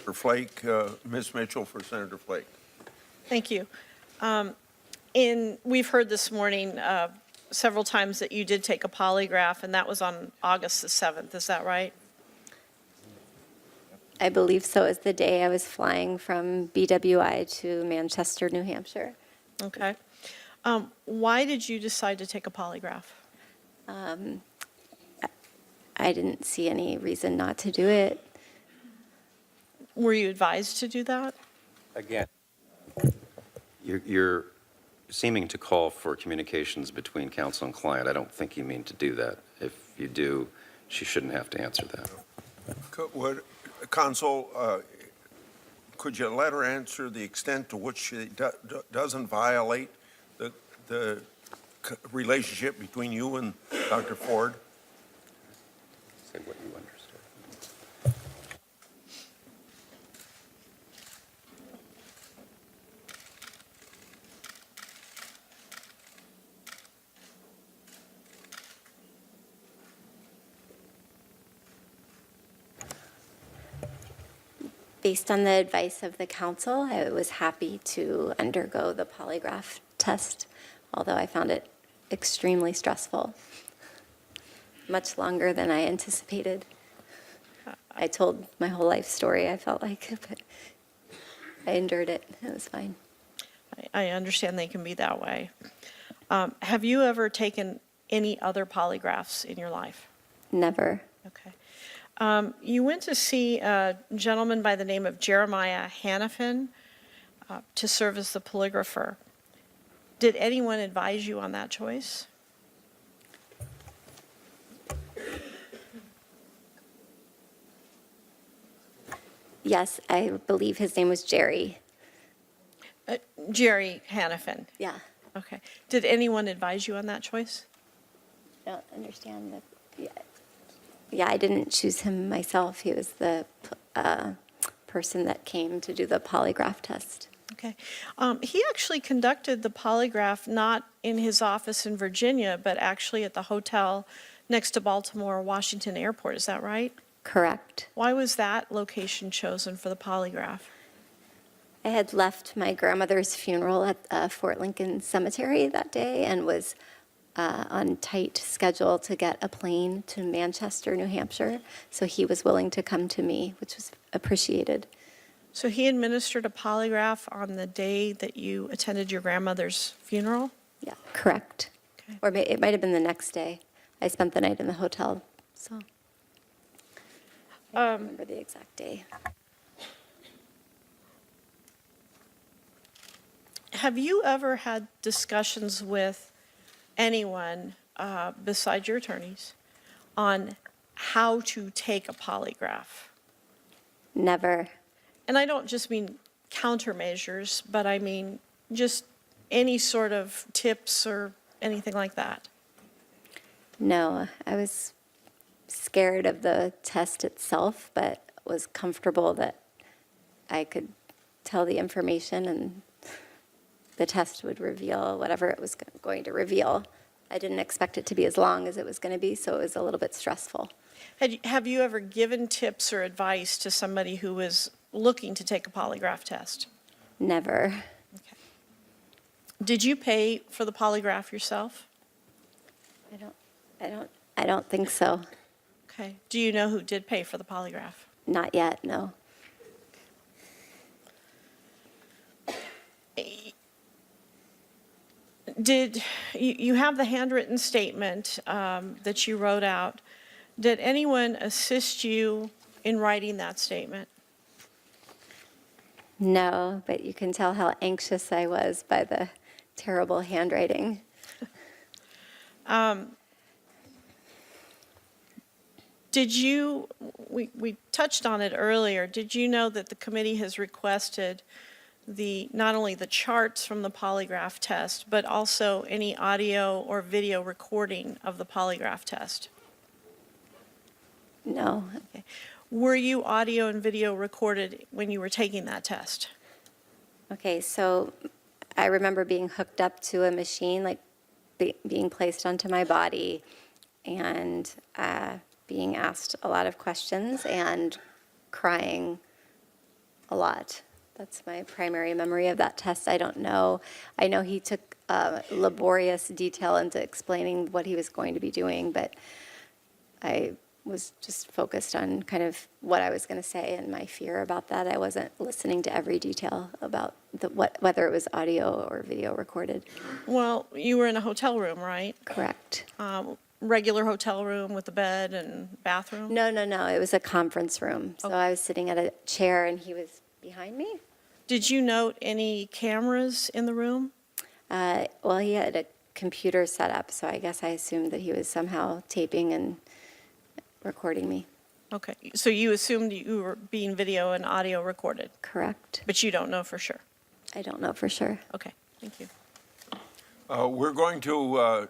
For Flake, Ms. Mitchell for Senator Flake. Thank you. We've heard this morning several times that you did take a polygraph, and that was on August the 7th. Is that right? I believe so. It was the day I was flying from BWI to Manchester, New Hampshire. Okay. Why did you decide to take a polygraph? I didn't see any reason not to do it. Were you advised to do that? Again, you're seeming to call for communications between counsel and client. I don't think you mean to do that. If you do, she shouldn't have to answer that. Counsel, could you let her answer the extent to which she doesn't violate the relationship between you and Dr. Ford? Say what you understood. Based on the advice of the counsel, I was happy to undergo the polygraph test, although I found it extremely stressful, much longer than I anticipated. I told my whole life story, I felt like, but I endured it. It was fine. I understand they can be that way. Have you ever taken any other polygraphs in your life? Never. Okay. You went to see a gentleman by the name of Jeremiah Hannafin to serve as the polygrapher. Did anyone advise you on that choice? Yes, I believe his name was Jerry. Jerry Hannafin. Yeah. Okay. Did anyone advise you on that choice? I don't understand the. Yeah, I didn't choose him myself. He was the person that came to do the polygraph test. Okay. He actually conducted the polygraph not in his office in Virginia, but actually at the hotel next to Baltimore Washington Airport. Is that right? Correct. Why was that location chosen for the polygraph? I had left my grandmother's funeral at Fort Lincoln Cemetery that day and was on tight schedule to get a plane to Manchester, New Hampshire. So he was willing to come to me, which was appreciated. So he administered a polygraph on the day that you attended your grandmother's funeral? Yeah, correct. Okay. Or it might have been the next day. I spent the night in the hotel, so I don't remember the exact day. Have you ever had discussions with anyone besides your attorneys on how to take a polygraph? Never. And I don't just mean countermeasures, but I mean just any sort of tips or anything like that. No, I was scared of the test itself, but was comfortable that I could tell the information and the test would reveal whatever it was going to reveal. I didn't expect it to be as long as it was going to be, so it was a little bit stressful. Have you ever given tips or advice to somebody who was looking to take a polygraph test? Never. Okay. Did you pay for the polygraph yourself? I don't think so. Okay. Do you know who did pay for the polygraph? Not yet, no. Did you have the handwritten statement that you wrote out? Did anyone assist you in writing that statement? No, but you can tell how anxious I was by the terrible handwriting. We touched on it earlier, did you know that the committee has requested not only the charts from the polygraph test, but also any audio or video recording of the polygraph test? No. Okay. Were you audio and video recorded when you were taking that test? Okay, so I remember being hooked up to a machine, like being placed onto my body and being asked a lot of questions and crying a lot. That's my primary memory of that test. I don't know. I know he took laborious detail into explaining what he was going to be doing, but I was just focused on kind of what I was going to say and my fear about that. I wasn't listening to every detail about whether it was audio or video recorded. Well, you were in a hotel room, right? Correct. Regular hotel room with a bed and bathroom? No. It was a conference room. So Okay. I was sitting at a chair and he was behind me. Did you note any cameras in the room? Well, he had a computer set up, so I guess I assumed that he was somehow taping and recording me. Okay, so you assumed you were being video and audio recorded, Correct. but you don't know for sure? I don't know for sure. Okay, thank you. We're going to